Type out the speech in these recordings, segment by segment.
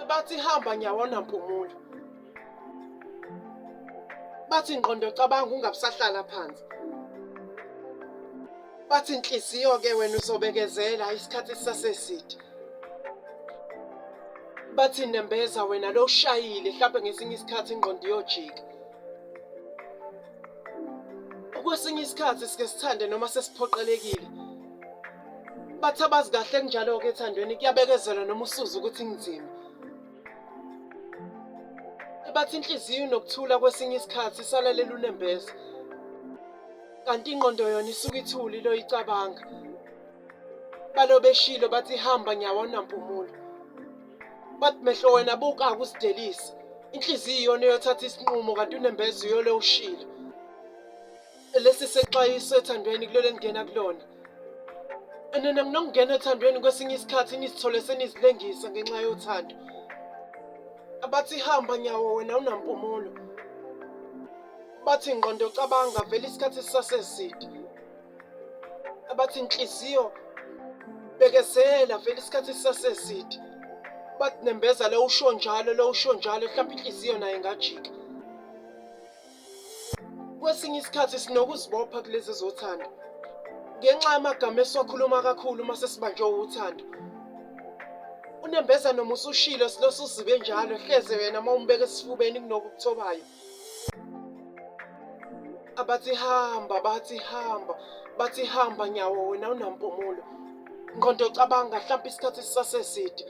Bathi hamba nyawo nampumulo. Bathi ingqondo cabanga ungabusahlala phansi. Bathi inhliziyo ke wena uzobekezela isikhathi sisaseside. Bathi nembeza wena lo ushayile mhlawumbe ngesinye isikhathi ingqondo iyojika. Kwesinye isikhathi sike sithande noma sesiphoqelekile. Bathi abazi kahle kunjalo-ke ethandweni kuyabekezelwa noma usuze ukuthi ngizima. Bathi inhliziyo inokuthula kwesinye isikhathi isalalela unembeza. Kanti ingqondo yona isuke ithuli lo icabanga. Balo beshilo bathi hamba nyawo nampumulo. Bathi mehlo wena buka kusidelisa. Inhliziyo iyona eyothatha isinqumo kanti unembeza uyolo ushilo. Lesi sexwayiso ethandweni kulole ngena kulona. Nina nginokungena ethandweni kwesinye isikhathi nisithole senizilengisa ngenxa yothando. Abathi hamba nyawo wena unampumulo. Bathi ingqondo cabanga vele isikhathi sisaseside. Abathi inhliziyo bekezela vele isikhathi sisaseside. Bathi nembeza lo usho njalo mhlawumbe inhliziyo nayo ingajika. Kwesinye isikhathi sinokuzibopha kulezi zothando. Ngenxa yamagama esiwakhuluma kakhulu uma sesibanjwe uthando. Unembeza noma usushilo silosu uzibe njalo hleze wena uma umbeke esifubeni kunokuthobayo. Abathi hamba, bathi hamba nyawo wena unampumulo. Ngqondo cabanga mhlawumbe isikhathi sisaseside.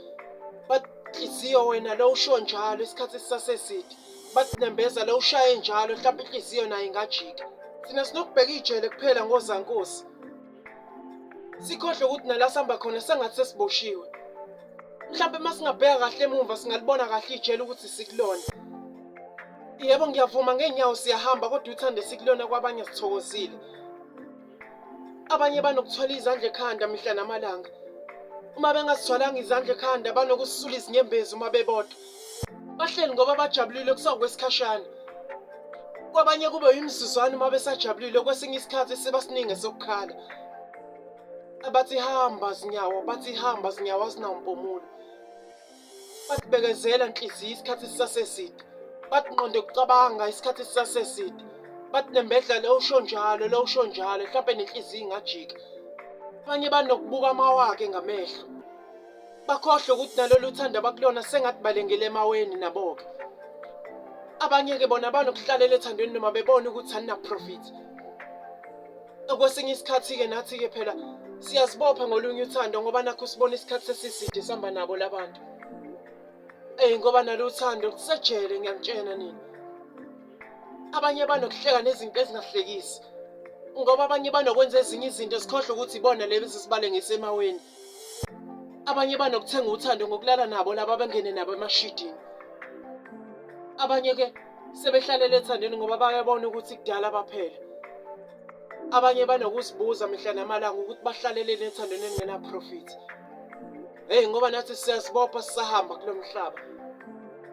Bathi inhliziyo wena lo usho njalo isikhathi sisaseside. Bathi nembeza lo ushaye njalo mhlawumbe inhliziyo nayo ingajika. Thina sinokubheka ijele kuphela ngozankosi. Sikhohle ukuthi nala sihamba khona sengathi sesiboshiwe. Mhlawumbe masingabheka kahle emuva singalibona kahle ijele ukuthi sikulona. Yebo ngiyavuma ngeenyawo siyahamba kodwa uthando sikulona kwabanye sithokozile. Abanye banokuthwala izandla ekhanda mihla namalanga. Uma bengasithwalanga izandla ekhanda banokusisula izinyembezi uma bebodwa. Bahleli ngoba bajabulile kusakwesikhashana. Kwabanye kube yimizuzwana uma besajabulile kwesinye isikhathi sebasiningi sokukhala. Abathi hamba zinyawo azinampumulo. Bathi bekezela inhliziyo isikhathi sisaseside. Bathi ngqondo kucabanga isikhathi sisaseside. Bathi nembedla lo usho njalo mhlawumbe nenhliziyo ingajika. Abanye banokubuka amawake ngamehlo. Bakhohle ukuthi nalolu thando abakulona sengathi balengele emaweni naboke. Abanye-ke bona banokuhlalela ethandweni noma bebona ukuthi alina-profit. Kwesinye isikhathi-ke nathi-ke phela siyazibopha ngolunye uthando ngoba nakho sibona isikhathi sesiside sihamba nabo labantu. Ngoba nalo uthando kusejele ngiyakutshena nina. Abanye banokuhleka nezinto ezingahlekisi. Ngoba abanye banokwenza ezinye izinto sikhohle ukuthi ibona lezi sibalengise emaweni. Abanye banokuthenga uthando ngokulala nabo laba bengene nabo emashidini. Abanye-ke sebehlalela ethandweni ngoba bayabona ukuthi kudala baphela. Abanye banokuzibuza mihla namalanga ukuthi bahlaleleni ethandweni elingena-profit. Ngoba nathi siyazibopha sisahamba kulo mhlaba.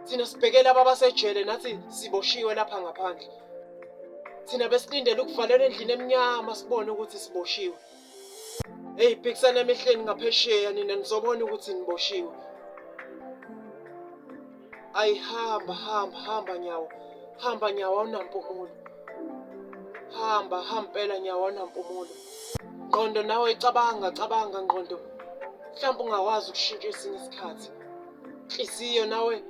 Thina sibhekela abasejele nathi siboshiwe lapha ngaphandle. Thina besilindele ukuvalelwa endlini eminyama sibone ukuthi siboshiwe. Bhekisana emehleni ngaphesheya nina nizobona ukuthi niboshiwe. Hamba nyawo. Hamba nyawo awunampumulo. Hamba impela nyawo awunampumulo. Ngqondo nawe cabanga ngqondo. Mhlawumbe ungakwazi ukushintsha esinye isikhathi. Inhliziyo nawe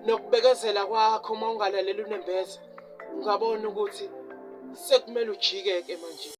nokubekezela kwakho uma ungalalela unembeza. Ungabona ukuthi sekumele ujike-ke manje.